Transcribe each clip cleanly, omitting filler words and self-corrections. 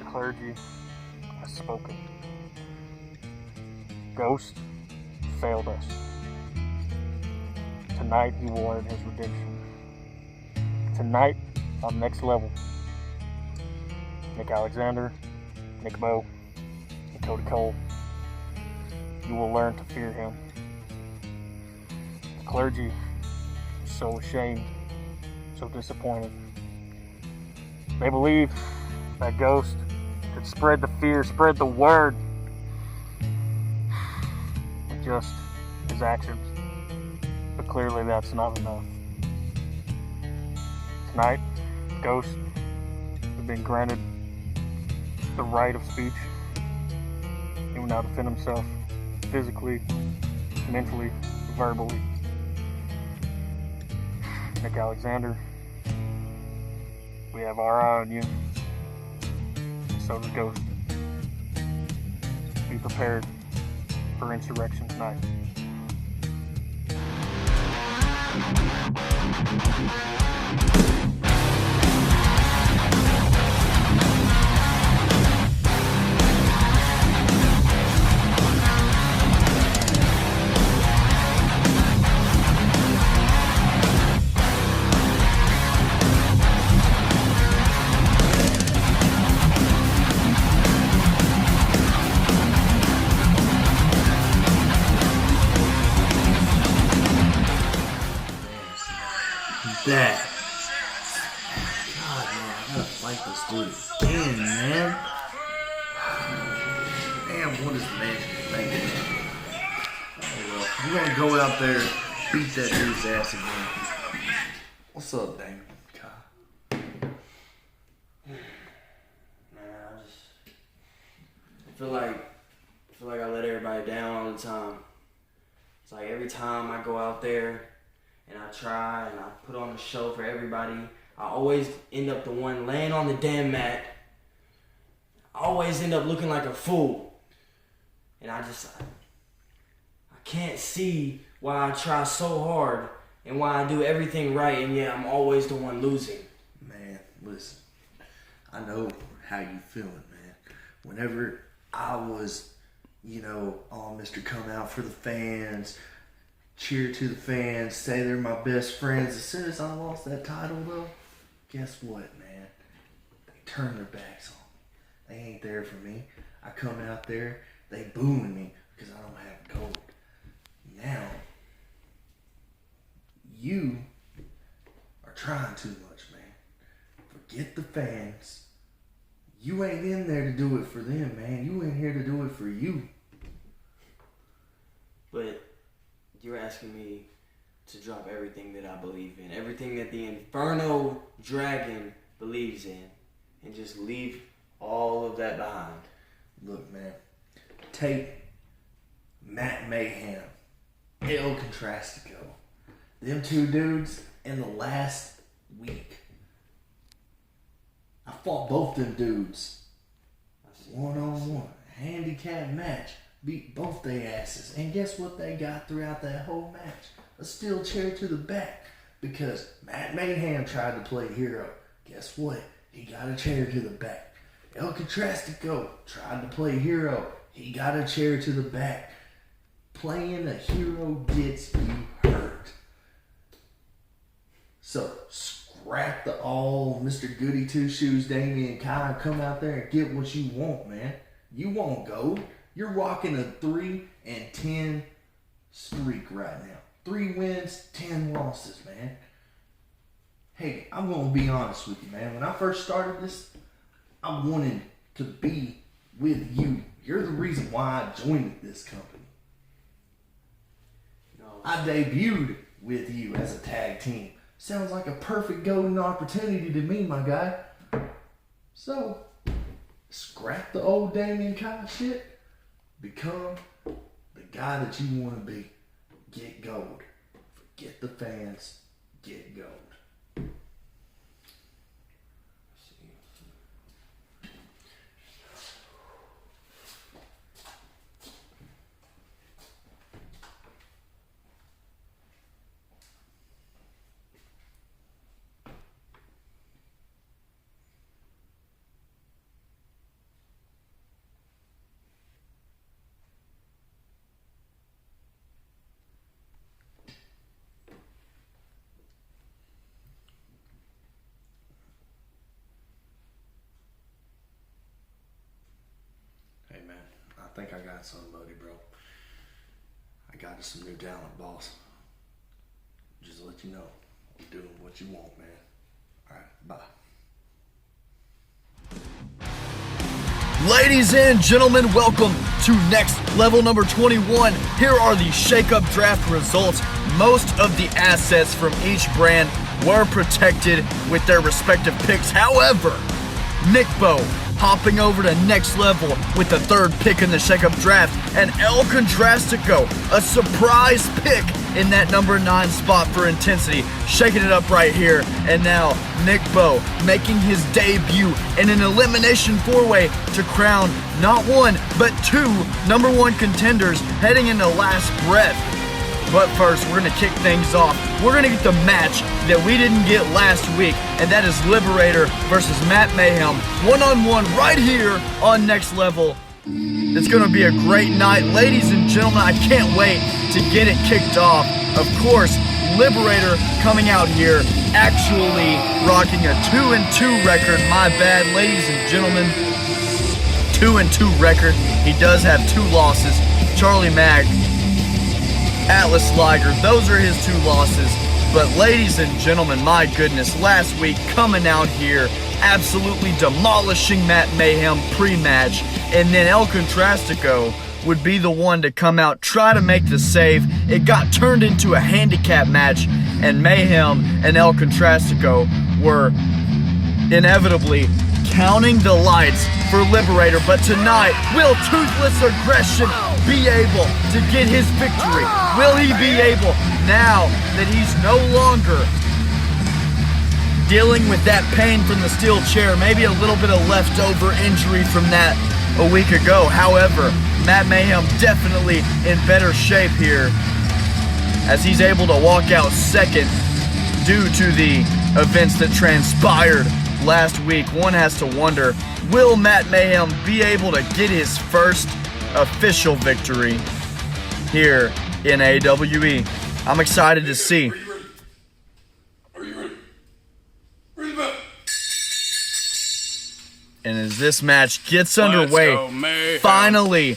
Clergy has spoken. Ghost failed us. Tonight he will earn his redemption. Tonight on Next Level, Nick Alexander, Nickbo, and Cody Cole, you will learn to fear him. The Clergy is so ashamed, so disappointed. They believe that Ghost could spread the fear, spread the word with just his actions. But clearly that's not enough. Tonight, Ghost has been granted the right of speech. He will now defend himself physically, mentally, verbally. Nick Alexander, we have our eye on you. So does Ghost. Be prepared for insurrection tonight. That. God, man, I gotta fight this dude again, man. Damn, what is the man thinking? Oh, well, we're gonna go out there, beat that dude's ass again. What's up, Damon? Man, I feel like I let everybody down all the time. It's like every time I go out there and I try and I put on a show for everybody, I always end up the one laying on the damn mat. I always end up looking like a fool. And I can't see why I try so hard and why I do everything right and yet I'm always the one losing. Man, listen, I know how you feeling, man. Whenever I was, on Mr. Come Out for the fans, cheer to the fans, say they're my best friends. As soon as I lost that title, though, guess what, man? They turned their backs on me. They ain't there for me. I come out there, they booing me because I don't have gold. Now, you are trying too much, man. Forget the fans. You ain't in there to do it for them, man. You in here to do it for you. But you're asking me to drop everything that I believe in, everything that the Inferno Dragon believes in, and just leave all of that behind. Look, man, take Matt Mayhem, El Contrastico. Them two dudes in the last week. I fought both them dudes. One-on-one. Handicap match. Beat both their asses. And guess what they got throughout that whole match? A steel chair to the back. Because Matt Mayhem tried to play hero. Guess what? He got a chair to the back. El Contrastico tried to play hero. He got a chair to the back. Playing a hero gets you hurt. So, scrap the all Mr. Goody Two Shoes, Damian Kai, and come out there and get what you want, man. You want gold. You're rocking a 3-10 streak right now. 3 wins, 10 losses, man. Hey, I'm going to be honest with you, man. When I first started this, I wanted to be with you. You're the reason why I joined this company. No. I debuted with you as a tag team. Sounds like a perfect golden opportunity to me, my guy. So, scrap the old Damian Kai shit. Become the guy that you want to be. Get gold. Forget the fans. Get gold. think I got somebody, bro. I got us some new talent, boss. Just to let you know, I'm doing what you want, man. All right, bye. Ladies and gentlemen, welcome to Next Level number 21. Here are the Shakeup draft results. Most of the assets from each brand were protected with their respective picks. However, Nickbo hopping over to Next Level with the third pick in the Shakeup draft, and El Contrastico, a surprise pick in that number 9 spot for intensity, shaking it up right here. And now Nickbo making his debut in an elimination 4-way to crown not one but 2 number 1 contenders heading into last breath. But first, we're going to kick things off. We're going to get the match that we didn't get last week, and that is Liberator versus Matt Mayhem, one-on-one right here on Next Level. It's going to be a great night. Ladies and gentlemen, I can't wait to get it kicked off. Of course, Liberator coming out here actually rocking a 2-2 record. My bad, ladies and gentlemen. 2-2 record. He does have 2 losses. Charlie Mack, Atlas Liger, those are his 2 losses. But ladies and gentlemen, my goodness, last week coming out here, absolutely demolishing Matt Mayhem pre-match, and then El Contrastico would be the one to come out, try to make the save. It got turned into a handicap match, and Mayhem and El Contrastico were inevitably counting the lights for Liberator. But tonight, will Toothless Aggression be able to get his victory? Will he be able, now that he's no longer dealing with that pain from the steel chair, maybe a little bit of leftover injury from that a week ago? However, Matt Mayhem definitely in better shape here, as he's able to walk out second due to the events that transpired last week. One has to wonder, will Matt Mayhem be able to get his first official victory here in AWE? I'm excited to see. Are you ready? Ready, man? And as this match gets underway, finally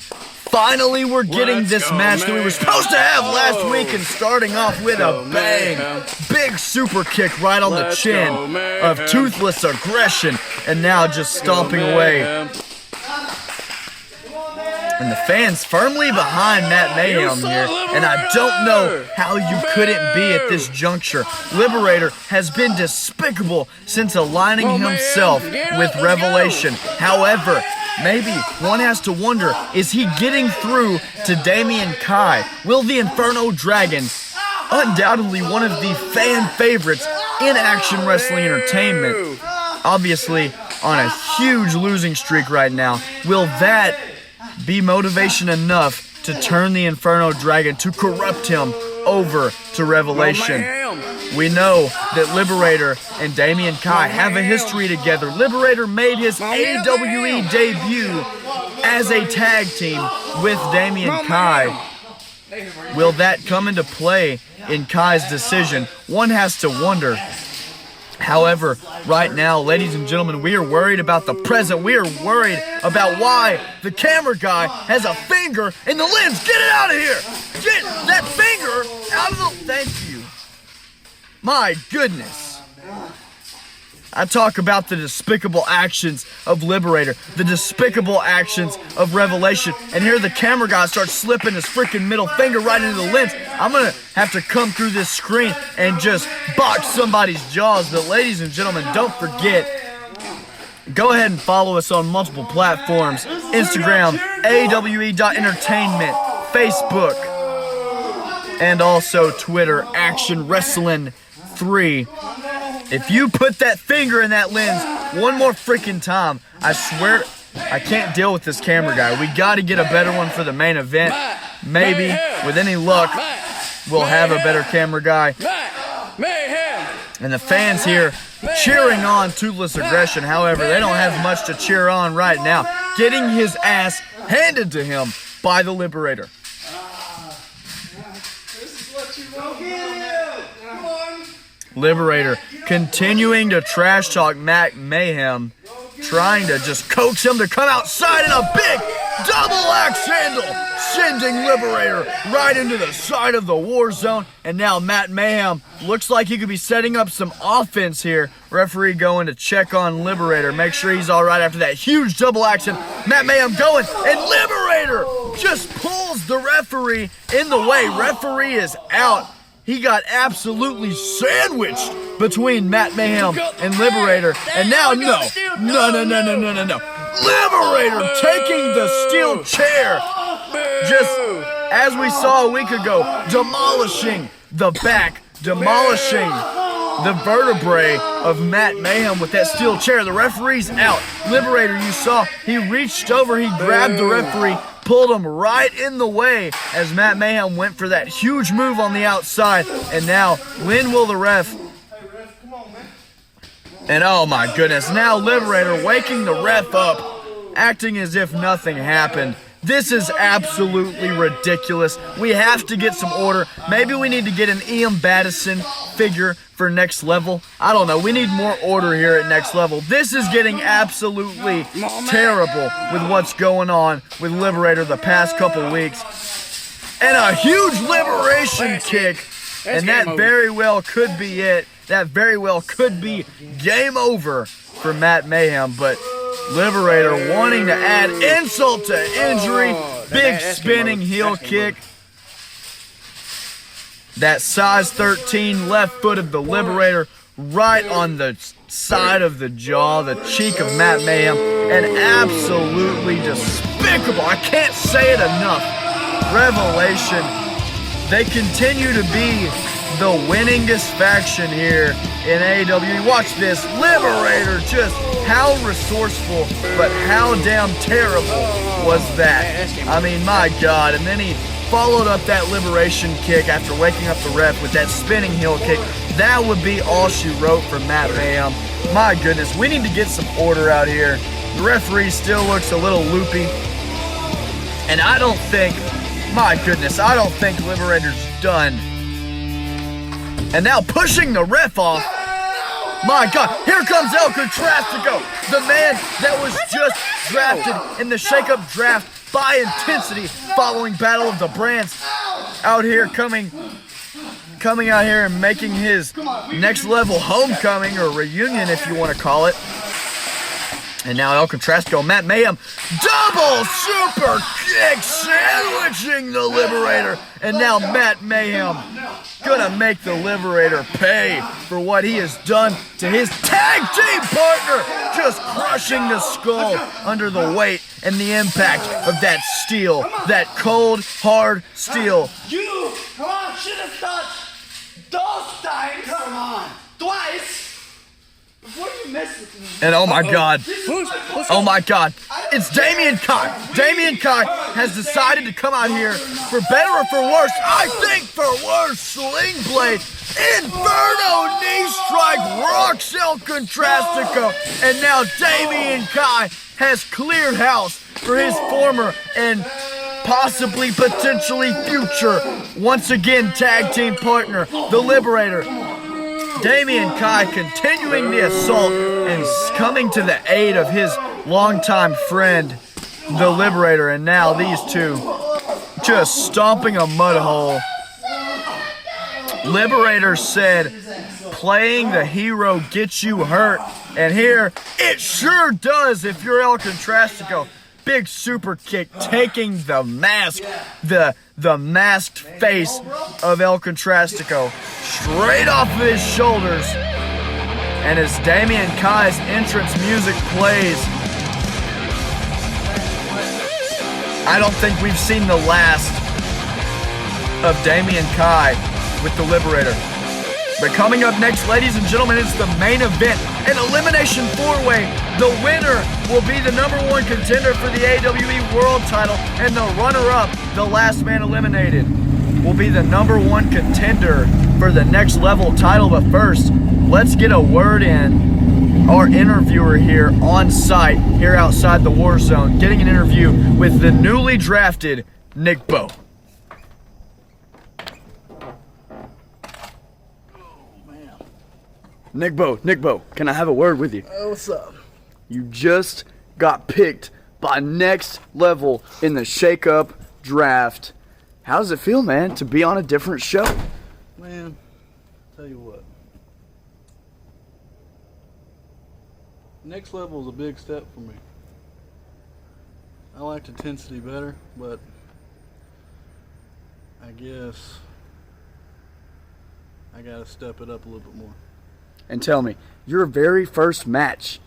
we're getting this match that we were supposed to have last week, and starting off with a bang. Big super kick right on the chin of Toothless Aggression, and now just stomping away. And the fans firmly behind Matt Mayhem here, and I don't know how you couldn't be at this juncture. Liberator has been despicable since aligning himself with Revelation. However, maybe one has to wonder, is he getting through to Damian Kai? Will the Inferno Dragon, undoubtedly one of the fan favorites in action wrestling entertainment, obviously on a huge losing streak right now, will that be motivation enough to turn the Inferno Dragon, to corrupt him over to Revelation? We know that Liberator and Damian Kai have a history together. Liberator made his AWE debut as a tag team with Damian Kai. Will that come into play in Kai's decision? One has to wonder. However, right now, ladies and gentlemen, we are worried about the present. We are worried about why the camera guy has a finger in the lens. Get it out of here! Get that finger out of the... Thank you. My goodness. I talk about the despicable actions of Liberator, the despicable actions of Revelation, and here the camera guy starts slipping his freaking middle finger right into the lens. I'm gonna have to come through this screen and just box somebody's jaws. But ladies and gentlemen, don't forget, go ahead and follow us on multiple platforms: Instagram, awe.entertainment, Facebook, and also Twitter, Action Wrestling 3. If you put that finger in that lens one more freaking time, I swear I can't deal with this camera guy. We got to get a better one for the main event. Maybe, with any luck, we'll have a better camera guy. And the fans here cheering on Toothless Aggression. However, they don't have much to cheer on right now. Getting his ass handed to him by the Liberator. Liberator continuing to trash talk Matt Mayhem, trying to just coax him to come outside, and a big double axe handle, sending Liberator right into the side of the Warzone. And now Matt Mayhem looks like he could be setting up some offense here. Referee going to check on Liberator, make sure he's all right after that huge double action. Matt Mayhem going, and Liberator just pulls the referee in the way. Referee is out. He got absolutely sandwiched between Matt Mayhem and Liberator. And now, no. Liberator taking the steel chair. Just as we saw a week ago, demolishing the back, demolishing the vertebrae of Matt Mayhem with that steel chair. The referee's out. Liberator, you saw, he reached over, he grabbed the referee, pulled him right in the way as Matt Mayhem went for that huge move on the outside. And now, when will the ref? And oh my goodness, now Liberator waking the ref up, acting as if nothing happened. This is absolutely ridiculous. We have to get some order. Maybe we need to get an Ian Battison figure for next level. I don't know. We need more order here at next level. This is getting absolutely terrible with what's going on with Liberator the past couple weeks. And a huge liberation kick. And that very well could be it. That very well could be game over for Matt Mayhem. But Liberator wanting to add insult to injury. Big spinning heel kick. That size 13 left foot of the Liberator right on the side of the jaw, the cheek of Matt Mayhem. And absolutely despicable. I can't say it enough. Revelation. They continue to be the winningest faction here in AEW. Watch this. Liberator, just how resourceful, but how damn terrible was that? I mean, my God. And then he followed up that liberation kick after waking up the ref with that spinning heel kick. That would be all she wrote for Matt Mayhem. My goodness, we need to get some order out here. The referee still looks a little loopy. And I don't think, my goodness, I don't think Liberator's done. And now pushing the ref off. My God, here comes El Contrastico, the man that was just drafted in the Shakeup draft by Intensity following Battle of the Brands. Out here coming out here and making his next level homecoming or reunion, if you want to call it. And now El Contrastico, Matt Mayhem, double super kick, sandwiching the Liberator. And now Matt Mayhem gonna make the Liberator pay for what he has done to his tag team partner, just crushing the skull under the weight and the impact of that steel, that cold, hard steel. You, come on, should have touched those times. Come on, twice. Before you mess with me. And oh my God, oh my God, it's Damien Kai. Damien Kai has decided to come out here for better or for worse. I think for worse, Sling Blade, Inferno knee strike, rocks El Contrastico. And now Damien Kai has cleared house for his former and possibly potentially future, once again, tag team partner, the Liberator. Damien Kai continuing the assault and coming to the aid of his longtime friend, the Liberator. And now these two just stomping a mud hole. Liberator said, playing the hero gets you hurt. And here, it sure does if you're El Contrastico. Big super kick, taking the mask, the masked face of El Contrastico straight off of his shoulders. And as Damien Kai's entrance music plays, I don't think we've seen the last of Damien Kai with the Liberator. But coming up next, ladies and gentlemen, it's the main event, an Elimination 4-way. The winner will be the #1 contender for the AWE World title, and the runner-up, the last man eliminated, will be the #1 contender for the next level title. But first, let's get a word in. Our interviewer here on site, here outside the Warzone, getting an interview with the newly drafted Nickbo. Nickbo, can I have a word with you? What's up? You just got picked by Next Level in the Shakeup draft. How does it feel, man, to be on a different show? Man, tell you what. Next Level is a big step for me. I liked Intensity better, but I guess I gotta step it up a little bit more. And tell me, your very first match,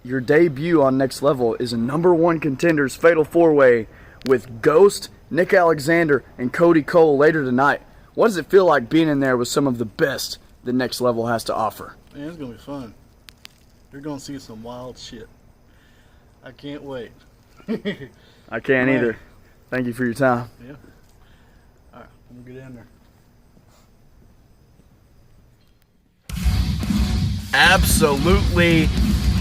your debut on Next Level, is a #1 Contenders Fatal 4-Way with Ghost, Nick Alexander, and Cody Cole later tonight. What does it feel like being in there with some of the best that Next Level has to offer? Man, it's gonna be fun. You're gonna see some wild shit. I can't wait. I can't either. Thank you for your time. Yeah. Alright, I'm gonna get in there. Absolutely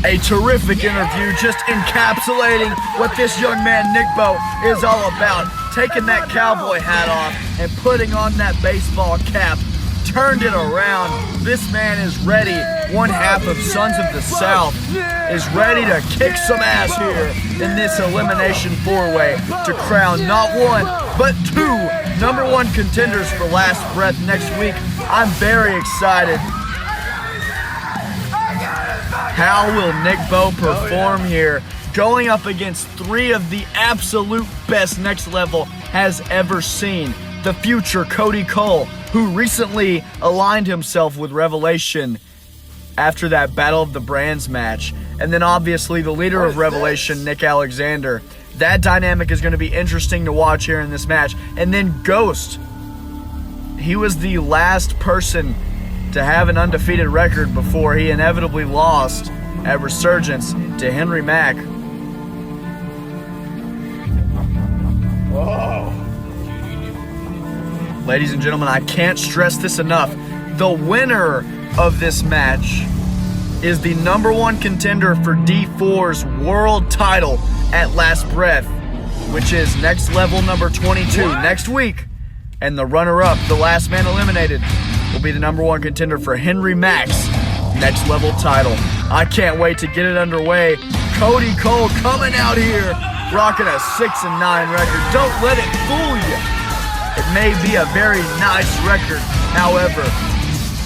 a terrific interview, just encapsulating what this young man Nickbo is all about. Taking that cowboy hat off and putting on that baseball cap. Turned it around. This man is ready. One half of Sons of the South is ready to kick some ass here in this Elimination 4-Way to crown not one, but 2 #1 contenders for Last Breath next week. I'm very excited. How will Nickbo perform here, going up against 3 of the absolute best Next Level has ever seen? The future Cody Cole, who recently aligned himself with Revelation after that Battle of the Brands match. And then obviously the leader of Revelation, Nick Alexander. That dynamic is going to be interesting to watch here in this match. And then Ghost. He was the last person to have an undefeated record before he inevitably lost at Resurgence to Henry Mack. Oh. Ladies and gentlemen, I can't stress this enough. The winner of this match is the #1 contender for D4's world title at Last Breath, which is Next Level number 22 next week. And the runner-up, the last man eliminated, will be the #1 contender for Henry Mack's Next Level title. I can't wait to get it underway. Cody Cole coming out here, rocking a 6-9 record. Don't let it fool you. It may be a very nice record. However,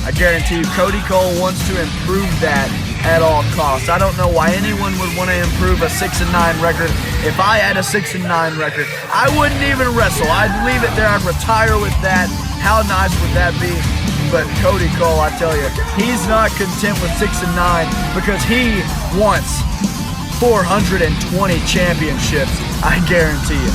I guarantee you Cody Cole wants to improve that at all costs. I don't know why anyone would want to improve a 6-9 record. If I had a 6-9 record, I wouldn't even wrestle. I'd leave it there. I'd retire with that. How nice would that be? But Cody Cole, I tell you, he's not content with 6-9 because he wants 420 championships. I guarantee you.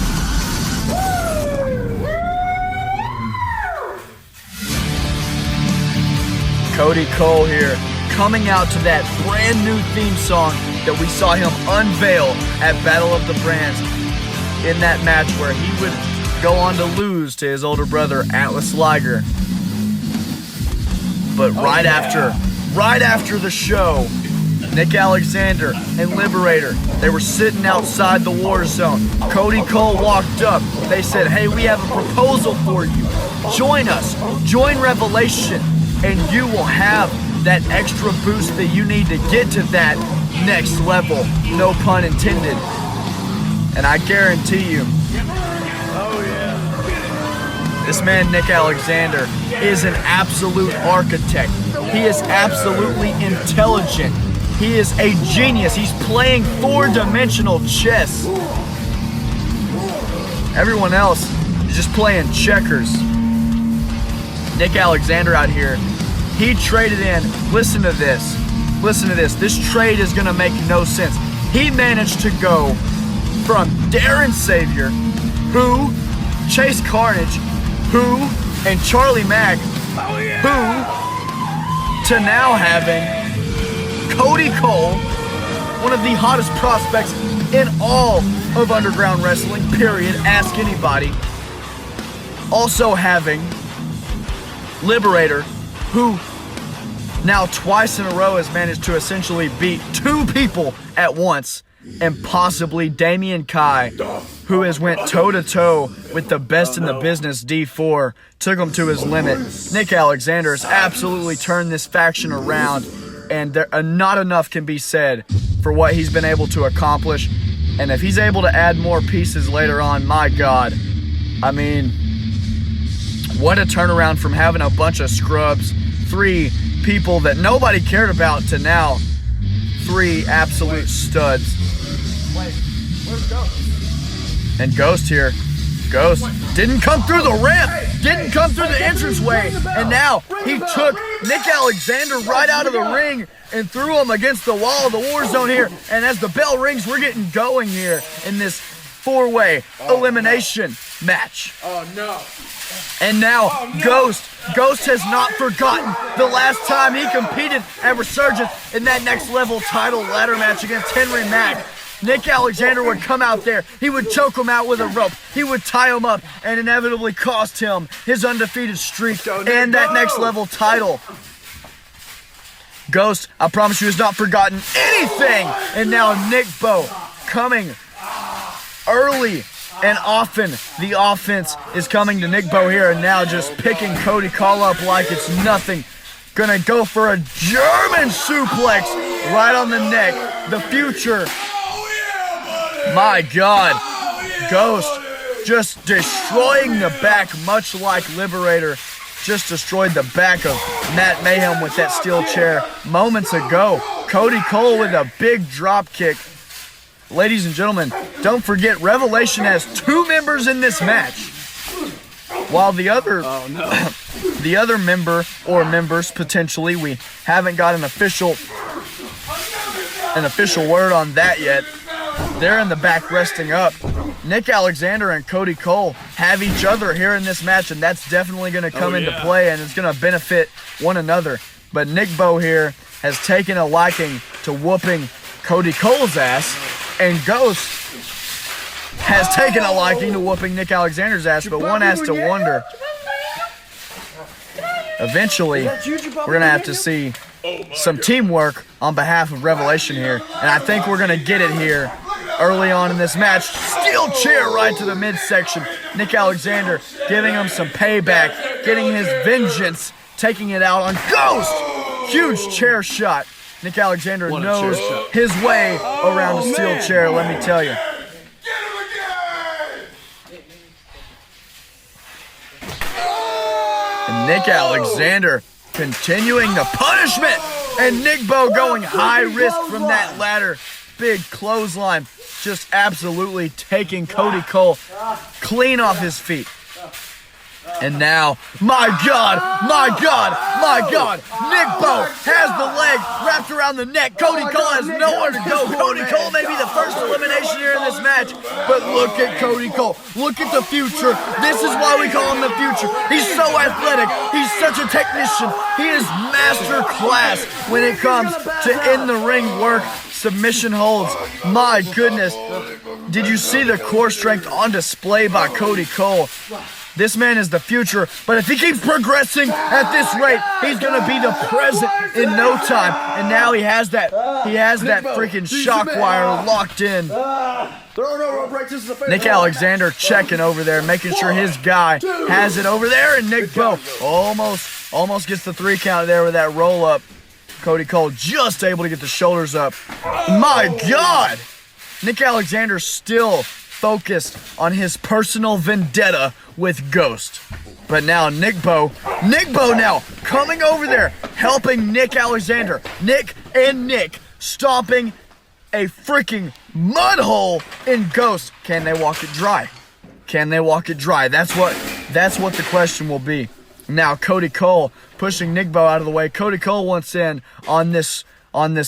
Cody Cole here, coming out to that brand new theme song that we saw him unveil at Battle of the Brands in that match where he would go on to lose to his older brother Atlas Liger. But right after the show, Nick Alexander and Liberator, they were sitting outside the Warzone. Cody Cole walked up. They said, "Hey, we have a proposal for you. Join us. Join Revelation. And you will have that extra boost that you need to get to that next level, no pun intended." And I guarantee you, this man Nick Alexander is an absolute architect. He is absolutely intelligent. He is a genius. He's playing 4-dimensional chess. Everyone else is just playing checkers. Nick Alexander out here, he traded in, listen to this, this trade is gonna make no sense. He managed to go from Darren Savior, who, Chase Carnage, who, and Charlie Mack, who, to now having Cody Cole, one of the hottest prospects in all of underground wrestling, period, ask anybody. Also having Liberator, who now twice in a row has managed to essentially beat 2 people at once, and possibly Damian Kai, who has went toe-to-toe with the best in the business, D4, took him to his limit. Nick Alexander has absolutely turned this faction around, and not enough can be said for what he's been able to accomplish. And if he's able to add more pieces later on, my God. I mean, what a turnaround from having a bunch of scrubs, 3 people that nobody cared about, to now 3 absolute studs. Wait, where's Ghost? And Ghost here. Ghost didn't come through the ramp, didn't come through the entranceway, and now he took Nick Alexander right out of the ring and threw him against the wall of the Warzone here. And as the bell rings, we're getting going here in this 4-way elimination match. Oh no. And now Ghost has not forgotten the last time he competed at Resurgence in that next level title ladder match against Henry Mack. Nick Alexander would come out there, he would choke him out with a rope, he would tie him up, and inevitably cost him his undefeated streak and that next level title. Ghost, I promise you, has not forgotten anything. And now Nickbo coming early and often. The offense is coming to Nickbo here, and now just picking Cody Call up like it's nothing. Gonna go for a German suplex right on the neck. The future. My God. Ghost just destroying the back, much like Liberator just destroyed the back of Matt Mayhem with that steel chair moments ago. Cody Cole with a big drop kick. Ladies and gentlemen, don't forget Revelation has 2 members in this match. While the other the other member or members potentially, we haven't got an official word on that yet. They're in the back resting up. Nick Alexander and Cody Cole have each other here in this match, and that's definitely going to come into play, and it's going to benefit one another. But Nickbo here has taken a liking to whooping Cody Cole's ass, and Ghost has taken a liking to whooping Nick Alexander's ass, but one has to wonder. Eventually, we're going to have to see some teamwork on behalf of Revelation here, and I think we're going to get it here early on in this match. Steel chair right to the midsection. Nick Alexander giving him some payback, getting his vengeance, taking it out on Ghost. Huge chair shot. Nick Alexander knows his way around a steel chair, let me tell you. And Nick Alexander continuing the punishment, and Nickbo going high risk from that ladder. Big clothesline, just absolutely taking Cody Cole clean off his feet. And now, my God, Nickbo has the leg wrapped around the neck. Cody Cole has nowhere to go. Cody Cole may be the first elimination here in this match, but look at Cody Cole. Look at the future. This is why we call him the future. He's so athletic. He's such a technician. He is master class when it comes to in-the-ring work, submission holds. My goodness. Did you see the core strength on display by Cody Cole? This man is the future, but if he keeps progressing at this rate, he's gonna be the present in no time. And now he has that freaking shock wire locked in. Nick Alexander checking over there, making sure his guy has it over there, and Nickbo almost gets the 3 count there with that roll up. Cody Cole just able to get the shoulders up. My God! Nick Alexander still focused on his personal vendetta with Ghost. But now Nickbo now coming over there, helping Nick Alexander. Nick stomping a freaking mud hole in Ghost. Can they walk it dry? Can they walk it dry? That's what the question will be. Now Cody Cole pushing Nickbo out of the way. Cody Cole wants in on this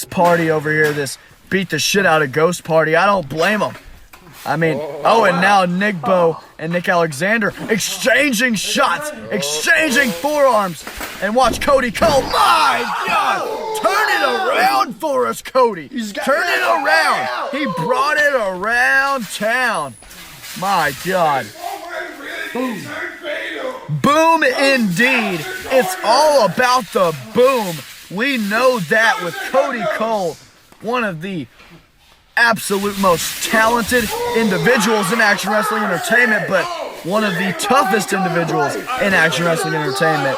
party over here, this beat the shit out of Ghost party. I don't blame him. I mean, and now Nickbo and Nick Alexander exchanging shots, exchanging forearms, and watch Cody Cole. My God! Turn it around for us, Cody. Turn it around. He brought it around town. My God. Boom. Boom indeed. It's all about the boom. We know that with Cody Cole, one of the absolute most talented individuals in Action Wrestling Entertainment, but one of the toughest individuals in Action Wrestling Entertainment.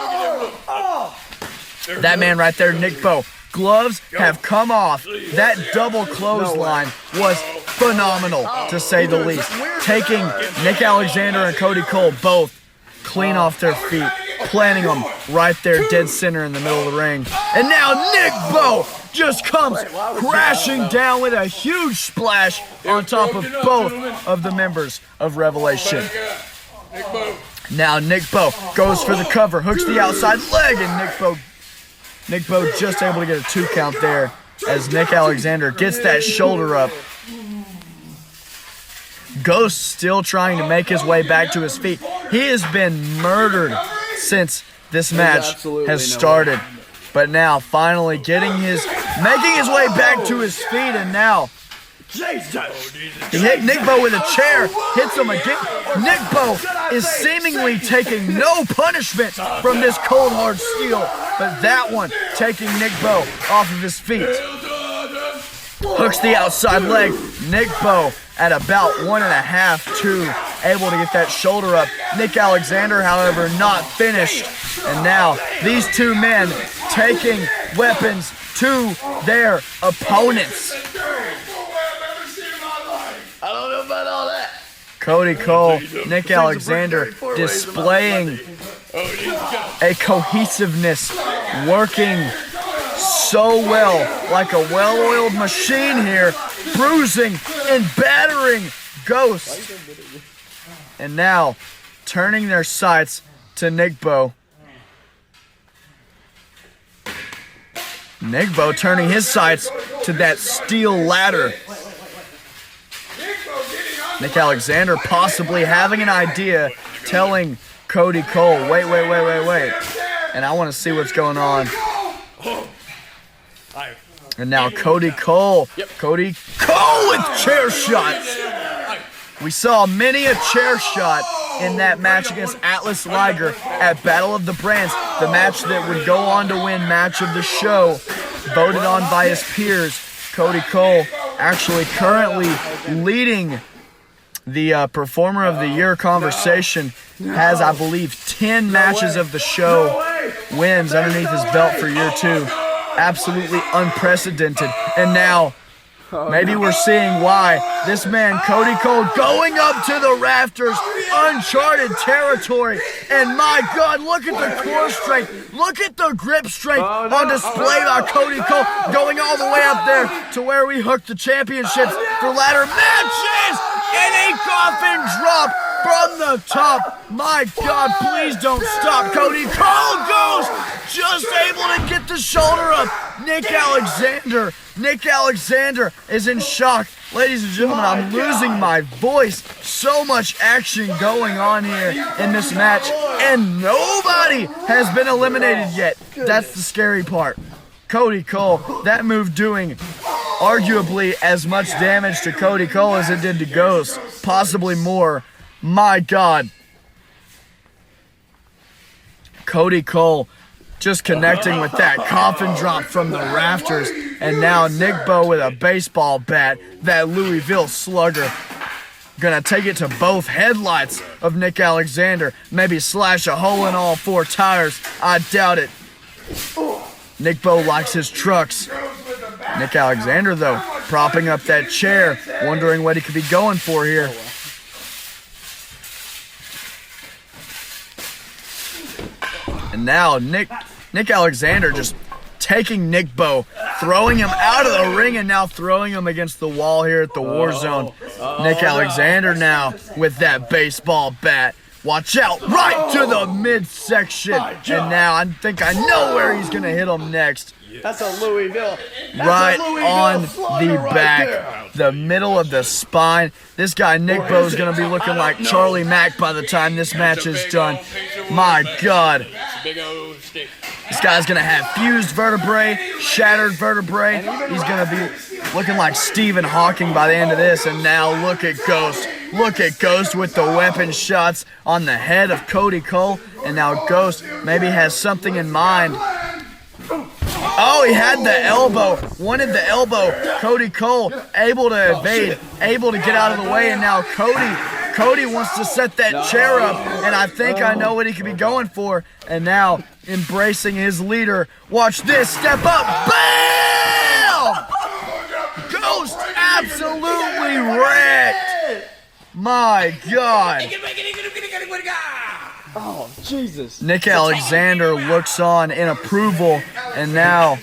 That man right there, Nickbo. Gloves have come off. That double clothesline was phenomenal, to say the least. Taking Nick Alexander and Cody Cole both clean off their feet, planting them right there dead center in the middle of the ring. And now Nickbo just comes crashing down with a huge splash on top of both of the members of Revelation. Now Nickbo goes for the cover, hooks the outside leg, and Nickbo just able to get a 2 count there as Nick Alexander gets that shoulder up. Ghost still trying to make his way back to his feet. He has been murdered since this match has started. But now finally making his way back to his feet, and now he hit Nickbo with a chair, hits him again. Nickbo is seemingly taking no punishment from this cold hard steel, but that one taking Nickbo off of his feet. Hooks the outside leg. Nickbo at about 1.5, 2, able to get that shoulder up. Nick Alexander, however, not finished. And now these two men taking weapons to their opponents. I don't know about all that. Cody Cole, Nick Alexander displaying a cohesiveness, working so well, like a well-oiled machine here, bruising and battering Ghost. And now turning their sights to Nickbo. Nickbo turning his sights to that steel ladder. Nick Alexander possibly having an idea, telling Cody Cole, wait. And I want to see what's going on. And now Cody Cole with chair shots. We saw many a chair shot in that match against Atlas Liger at Battle of the Brands, the match that would go on to win Match of the Show, voted on by his peers. Cody Cole actually currently leading the Performer of the Year conversation, has, I believe, 10 matches of the show wins underneath his belt for year 2. Absolutely unprecedented. And now, maybe we're seeing why this man, Cody Cole, going up to the rafters, uncharted territory. And my God, look at the core strength. Look at the grip strength on display by Cody Cole, going all the way up there to where we hooked the championships for ladder matches. And a coffin drop from the top. My God, please don't stop. Cody Cole goes, just able to get the shoulder up. Nick Alexander is in shock. Ladies and gentlemen, I'm losing my voice. So much action going on here in this match, and nobody has been eliminated yet. That's the scary part. Cody Cole, that move doing arguably as much damage to Cody Cole as it did to Ghost, possibly more. My God. Cody Cole just connecting with that coffin drop from the rafters, and now Nickbo with a baseball bat, that Louisville slugger. Gonna take it to both headlights of Nick Alexander, maybe slash a hole in all 4 tires. I doubt it. Nickbo likes his trucks. Nick Alexander, though, propping up that chair, wondering what he could be going for here. And now Nick Alexander just taking Nickbo, throwing him out of the ring, and now throwing him against the wall here at the Warzone. Nick Alexander now with that baseball bat. Watch out, right to the midsection. And now I think I know where he's going to hit him next. That's a Louisville. Right on the back, the middle of the spine. This guy Nickbo is going to be looking like Charlie Mack by the time this match is done. My God. This guy's going to have fused vertebrae, shattered vertebrae. He's going to be looking like Stephen Hawking by the end of this. And now look at Ghost. Look at Ghost with the weapon shots on the head of Cody Cole. And now Ghost maybe has something in mind. Oh, he had the elbow, wanted the elbow. Cody Cole able to evade, able to get out of the way, and now Cody wants to set that chair up, and I think I know what he could be going for. And now embracing his leader. Watch this, step up, bam! Ghost absolutely My God. Oh, Jesus. Nick Alexander looks on in approval, and now,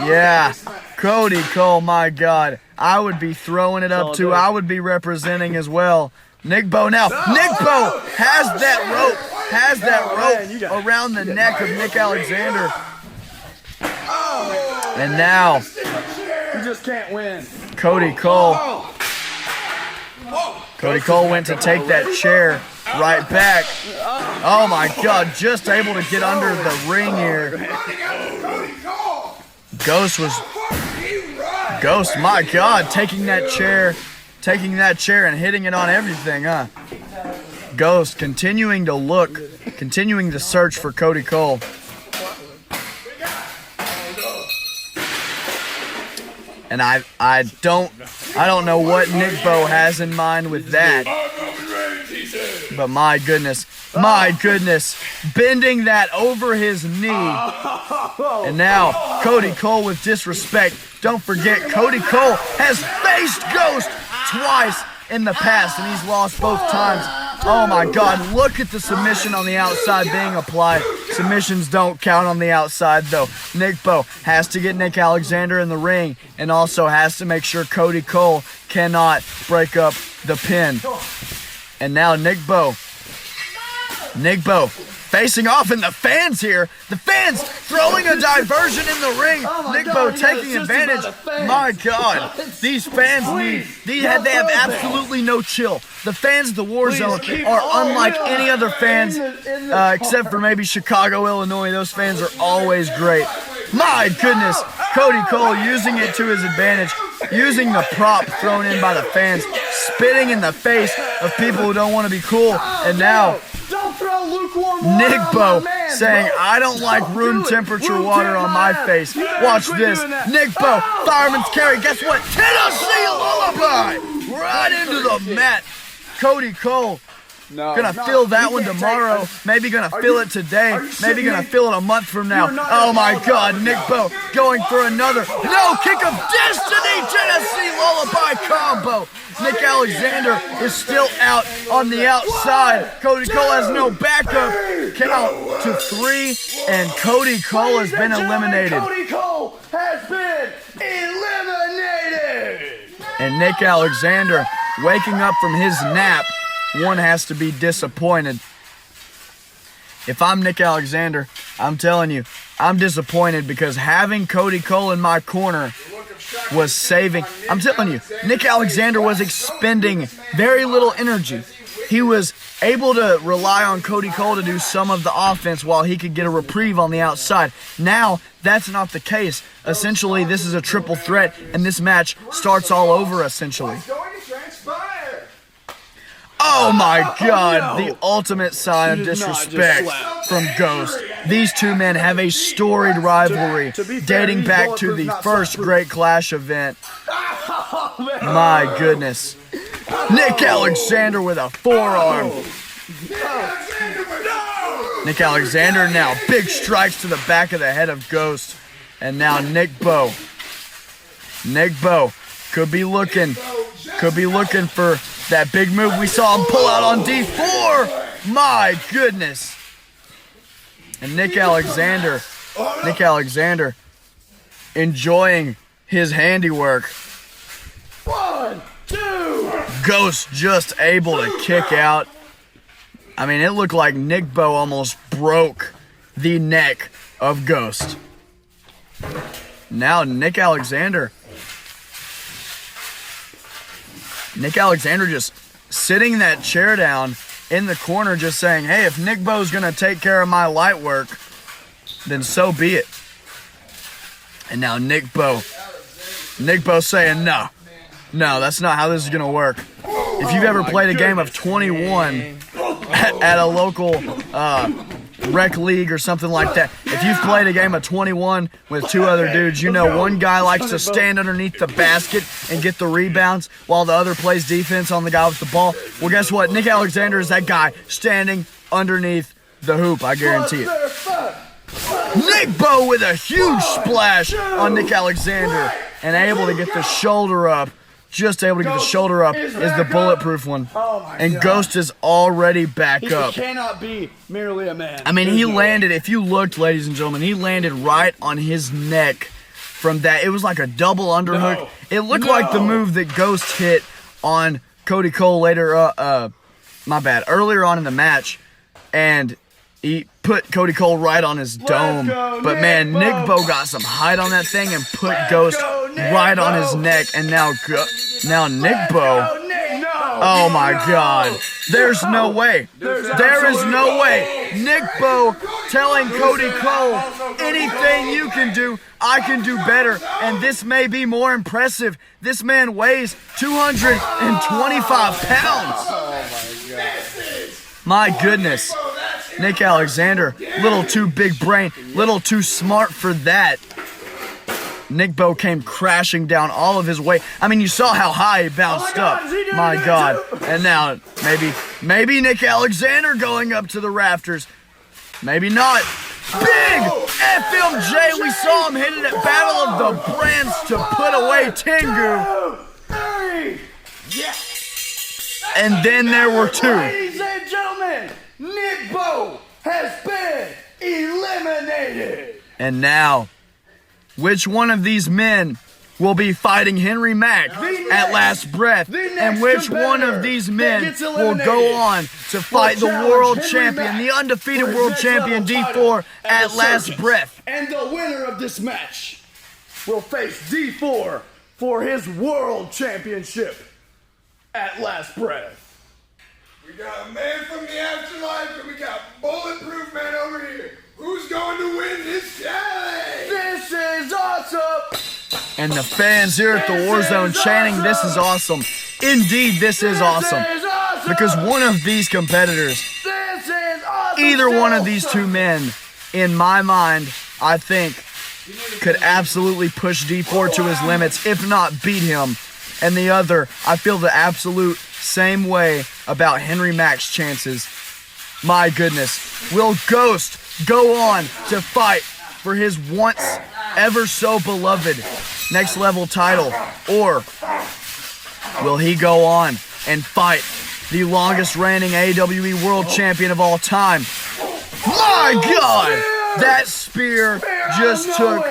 yeah, Cody Cole, my God. I would be throwing it up too. I would be representing as well. Nickbo now. Nickbo has that rope around the neck of Nick Alexander. And now, You just can't win. Cody Cole. Cody Cole went to take that chair right back. Oh my God, just able to get under the ring here. Ghost, my God, taking that chair and hitting it on everything, huh? Ghost continuing to search for Cody Cole. And I don't know what Nickbo has in mind with that. But my goodness, bending that over his knee. And now Cody Cole with disrespect. Don't forget, Cody Cole has faced Ghost twice in the past, and he's lost both times. Oh my God, look at the submission on the outside being applied. Submissions don't count on the outside though. Nickbo has to get Nick Alexander in the ring and also has to make sure Cody Cole cannot break up the pin. And now Nickbo facing off, and the fans here. The fans throwing a diversion in the ring. Nickbo taking advantage. My God, these fans they have absolutely no chill. The fans of the Warzone are unlike any other fans, except for maybe Chicago, Illinois. Those fans are always great. My goodness, Cody Cole using it to his advantage, using the prop thrown in by the fans, spitting in the face of people who don't want to be cool, and now Nickbo saying, I don't like room temperature water on my face. Watch this. Nickbo, fireman's carry. Guess what? Tennessee lullaby right into the mat. Cody Cole gonna feel that one tomorrow. Maybe gonna feel it today. Maybe gonna feel it a month from now. Oh my God, Nickbo going for another no kick of destiny. Tennessee lullaby combo. Nick Alexander is still out on the outside. Cody Cole has no backup. Count to 3, and Cody Cole has been eliminated. Cody Cole has been eliminated. And Nick Alexander waking up from his nap. One has to be disappointed. If I'm Nick Alexander, I'm telling you, I'm disappointed because having Cody Cole in my corner was saving. I'm telling you, Nick Alexander was expending very little energy. He was able to rely on Cody Cole to do some of the offense while he could get a reprieve on the outside. Now, that's not the case. Essentially, this is a triple threat, and this match starts all over, essentially. Oh my God, the ultimate sign of disrespect from Ghost. These two men have a storied rivalry dating back to the first Great Clash event. My goodness. Nick Alexander with a forearm. Nick Alexander now big strikes to the back of the head of Ghost. And now Nickbo could be looking for that big move we saw him pull out on D4. My goodness. And Nick Alexander enjoying his handiwork. 1, 2. Ghost just able to kick out. I mean, it looked like Nickbo almost broke the neck of Ghost. Now Nick Alexander just sitting that chair down in the corner, just saying, hey, if Nickbo's going to take care of my light work, then so be it. And now Nickbo saying, no, that's not how this is going to work. If you've ever played a game of 21 at a local rec league or something like that, if you've played a game of 21 with 2 other dudes, you know one guy likes to stand underneath the basket and get the rebounds while the other plays defense on the guy with the ball. Well, guess what? Nick Alexander is that guy standing underneath the hoop, I guarantee it. Nickbo with a huge splash on Nick Alexander and able to get the shoulder up just able to get the shoulder up is the bulletproof one. Oh my And God. Ghost is already back He up. cannot be merely a man. I mean, he There's no way. landed, if you looked, ladies and gentlemen, he landed right on his neck from that. It was like a double underhook. No. It looked like the move that Ghost hit on Cody Cole earlier on in the match. And he put Cody Cole right on his dome. go, But man, Nickbo. Nickbo got some height on that thing and put Ghost go, right on his Nickbo. neck. And now Nickbo. Oh, Nick, no. Oh my God. There's no way. There is no way. Nickbo telling Cody Cole, anything you can do, I can do better. And this may be more impressive. This man weighs 225 pounds. My goodness. Nick Alexander, little too big brain, little too smart for that. Nickbo came crashing down all of his weight. I mean, you saw how high he bounced up. My God. And now, maybe Nick Alexander going up to the rafters. Maybe not. Big FMJ. We saw him hit it at Battle of the Brands to put away Tengu. And then there were two. Ladies and gentlemen, Nickbo has been eliminated. And now, which one of these men will be fighting Henry Mack at last breath? And which one of these men will go on to fight the world champion, the undefeated world champion D4 at last breath? And the winner of this match will face D4 for his world championship at last breath. We got a man from the afterlife and we got Bulletproof Man over here. Who's going to win this challenge? This is awesome. And the fans here at the Warzone chanting, "This is awesome." Indeed, this is awesome. This is awesome. Because one of these competitors, This is awesome. either one of these two men, in my mind, I think, could absolutely push D4 to his limits, if not beat him. And the other, I feel the absolute same way about Henry Mack's chances. My goodness. Will Ghost go on to fight for his once ever so beloved next level title? Or will he go on and fight the longest reigning AWE world champion of all time? My God! That spear just took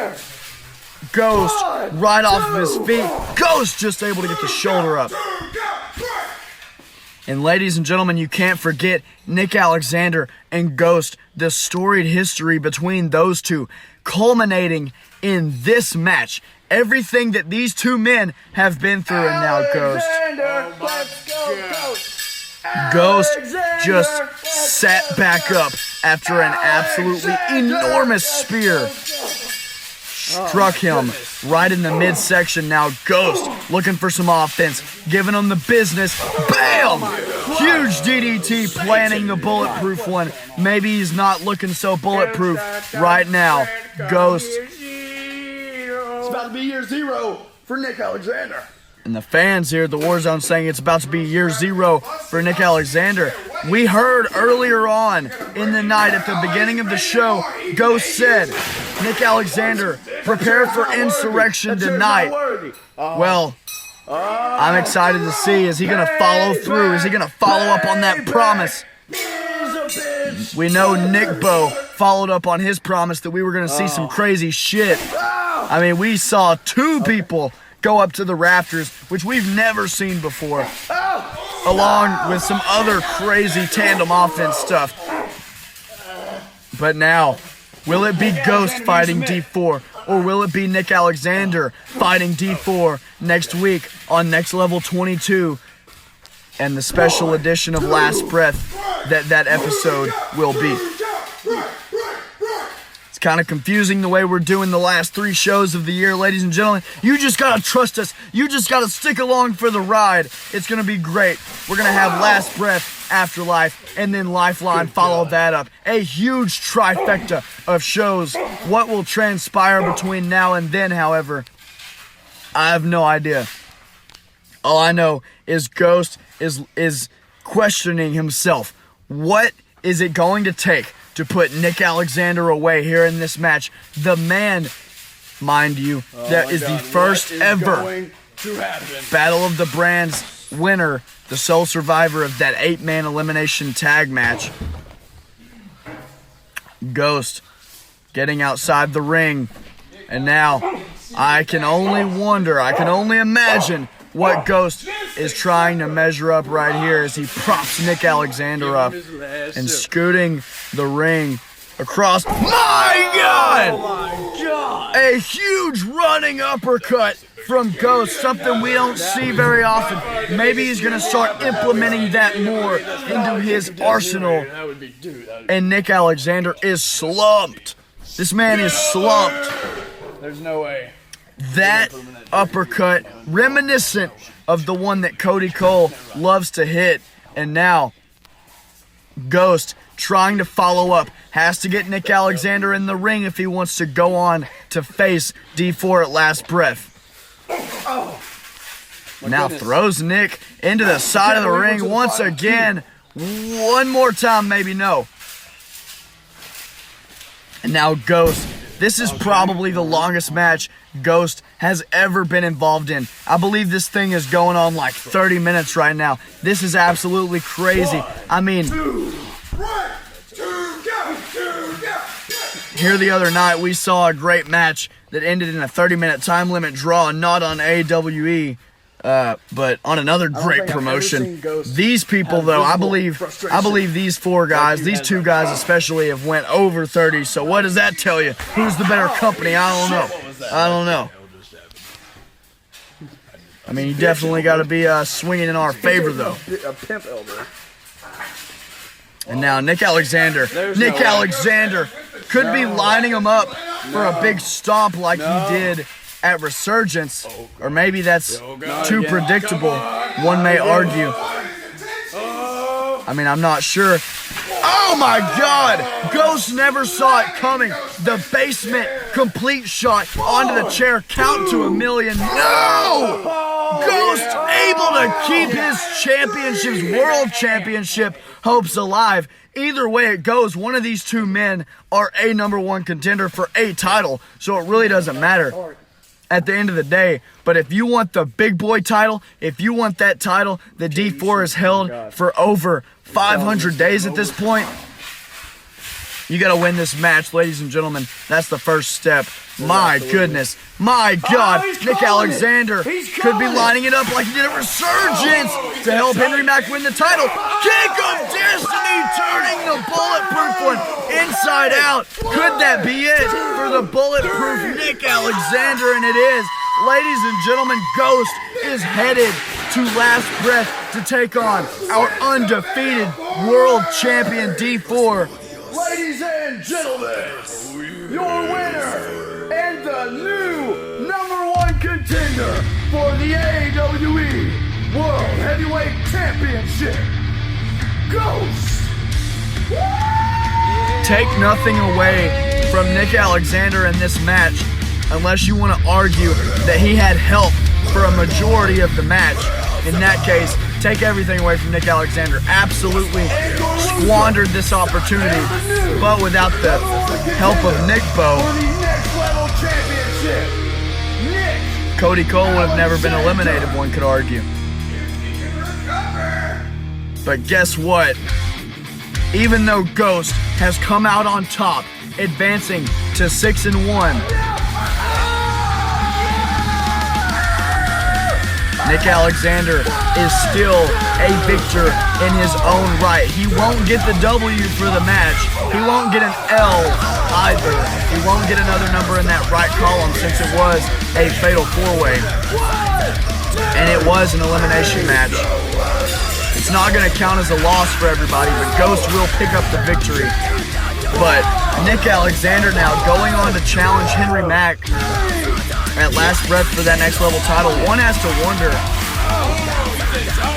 Ghost right off of his feet. Ghost just able to get the shoulder up. And ladies and gentlemen, you can't forget Nick Alexander and Ghost, the storied history between those two, culminating in this match. Everything that these two men have been through, and now Ghost. Ghost just sat back up after an absolutely enormous spear struck him right in the midsection. Now Ghost looking for some offense, giving him the business. Bam! Huge DDT, planting the bulletproof one. Maybe he's not looking so bulletproof right now. Ghost. It's about to be year zero for Nick Alexander. And the fans here at the Warzone saying it's about to be year zero for Nick Alexander. We heard earlier on in the night at the beginning of the show, Ghost said, Nick Alexander, prepare for insurrection tonight. Well, I'm excited to see, is he going to follow through? Is he going to follow up on that promise? We know Nickbo followed up on his promise that we were going to see some crazy shit. I mean, we saw two people go up to the rafters, which we've never seen before, along with some other crazy tandem offense stuff. But now, will it be Ghost fighting D4, or will it be Nick Alexander fighting D4 next week on Next Level 22 and the special edition of Last Breath that episode will be? Kind of confusing the way we're doing the last three shows of the year, ladies and gentlemen. You just gotta trust us. You just gotta stick along for the ride. It's gonna be great. We're gonna have Last Breath, Afterlife, and then Lifeline follow that up. A huge trifecta of shows. What will transpire between now and then, however, I have no idea. All I know is Ghost is questioning himself. What is it going to take to put Nick Alexander away here in this match? The man, mind you, that is the first ever to happen. Battle of the Brands winner, the sole survivor of that 8-man elimination tag match. Ghost getting outside the ring. And now I can only wonder, I can only imagine what Ghost is trying to measure up right here as he props Nick Alexander up and scooting the ring across. My God! Oh my God! A huge running uppercut from Ghost, something we don't see very often. Maybe he's going to start implementing that more into his arsenal. And Nick Alexander is slumped. This man is slumped. There's no way. That uppercut, reminiscent of the one that Cody Cole loves to hit. And now, Ghost trying to follow up. Has to get Nick Alexander in the ring if he wants to go on to face D4 at last breath. Now throws Nick into the side of the ring once again. One more time, maybe no. And now Ghost. This is probably the longest match Ghost has ever been involved in. I believe this thing is going on like 30 minutes right now. This is absolutely crazy. I mean, here the other night we saw a great match that ended in a 30-minute time limit draw, not on AWE, but on another great promotion. These people, though, I believe these four guys, these two guys especially, have went over 30. So what does that tell you? Who's the better company? I don't know. I mean, you definitely got to be swinging in our favor, though. A pimp elbow. And now Nick Alexander. Nick Alexander could be lining him up for a big stomp like he did at Resurgence. Or maybe that's too predictable, one may argue. I mean, I'm not sure. Oh my God! Ghost never saw it coming. The basement complete shot onto the chair. Count to a million. No! Ghost able to keep his world championship hopes alive. Either way it goes, one of these two men are a #1 contender for a title, so it really doesn't matter at the end of the day. But if you want the big boy title, if you want that title that D4 has held for over 500 days at this point, you got to win this match, ladies and gentlemen. That's the first step. My goodness. My God. Nick Alexander could be lining it up like he did at Resurgence to help Henry Mack win the title. Kick of Destiny, turning the bulletproof one inside out. Could that be it for the bulletproof Nick Alexander? And it is. Ladies and gentlemen, Ghost is headed to last breath to take on our undefeated world champion D4. Ladies and gentlemen, your winner and the new #1 contender for the AWE World Heavyweight Championship, Ghost. Take nothing away from Nick Alexander in this match unless you want to argue that he had help for a majority of the match. In that case, take everything away from Nick Alexander. Absolutely squandered this opportunity, but without the help of Nickbo, Cody Cole would have never been eliminated, one could argue. But guess what? Even though Ghost has come out on top, advancing to 6-1, Nick Alexander is still a victor in his own right. He won't get the W for the match. He won't get an L either. He won't get another number in that right column since it was a fatal four-way. And it was an elimination match. It's not going to count as a loss for everybody, but Ghost will pick up the victory. But Nick Alexander now going on to challenge Henry Mack at last breath for that next level title. One has to wonder,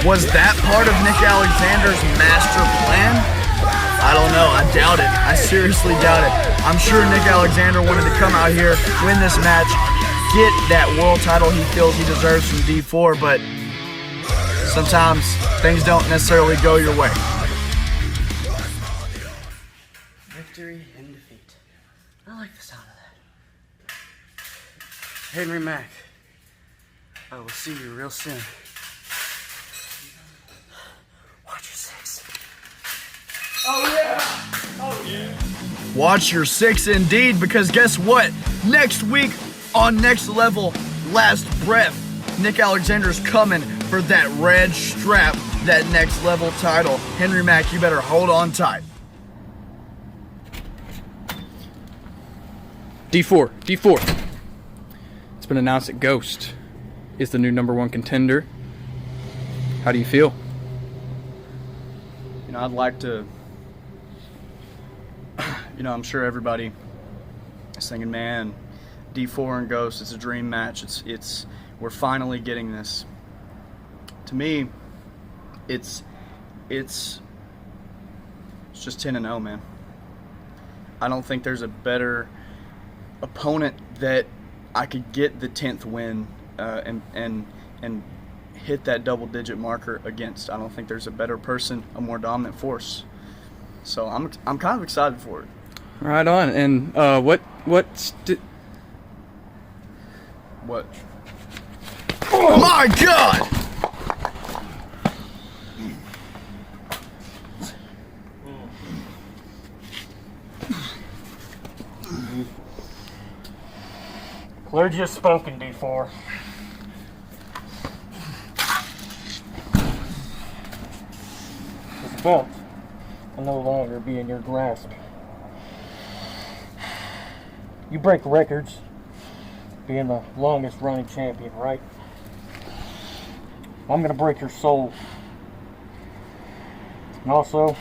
was that part of Nick Alexander's master plan? I don't know. I doubt it. I seriously doubt it. I'm sure Nick Alexander wanted to come out here, win this match, get that world title he feels he deserves from D4, but sometimes things don't necessarily go your way. Victory and defeat. I like the sound of that. Henry Mack, I will see you real soon. Watch your 6. Watch your 6 indeed, because guess what? Next week on Next Level Last Breath, Nick Alexander's coming for that red strap, that Next Level title. Henry Mack, you better hold on tight. D4. It's been announced that Ghost is the new #1 contender. How do you feel? You know, I'd like to, you know, I'm sure everybody is thinking, man, D4 and Ghost, it's a dream match. It's we're finally getting this. To me, it's just 10-0, man. I don't think there's a better opponent that I could get the 10th win and hit that double-digit marker against. I don't think there's a better person, a more dominant force. So I'm kind of excited for it. Right on. And what? Oh my God! Clergy has spoken, D4. This belt will no longer be in your grasp. You break records being the longest running champion, right? I'm gonna break your soul. And also,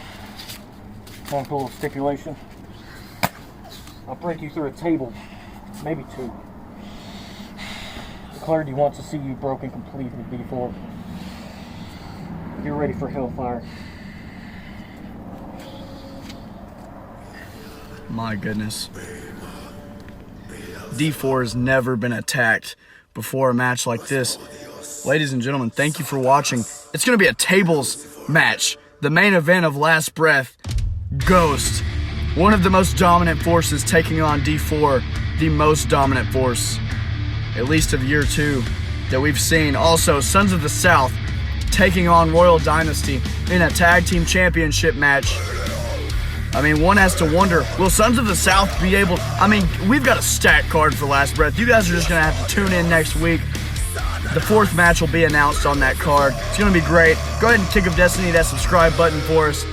one cool stipulation. I'll break you through a table, maybe 2. The clergy wants to see you broken completely, D4. You're ready for hellfire. My goodness. D4 has never been attacked before a match like this. Ladies and gentlemen, thank you for watching. It's going to be a tables match. The main event of Last Breath, Ghost. One of the most dominant forces taking on D4, the most dominant force, at least of year 2, that we've seen. Also, Sons of the South taking on Royal Dynasty in a tag team championship match. I mean, one has to wonder, will Sons of the South be able... I mean, we've got a stacked card for Last Breath. You guys are just going to have to tune in next week. The 4th match will be announced on that card. It's going to be great. Go ahead and kick of destiny that subscribe button for us.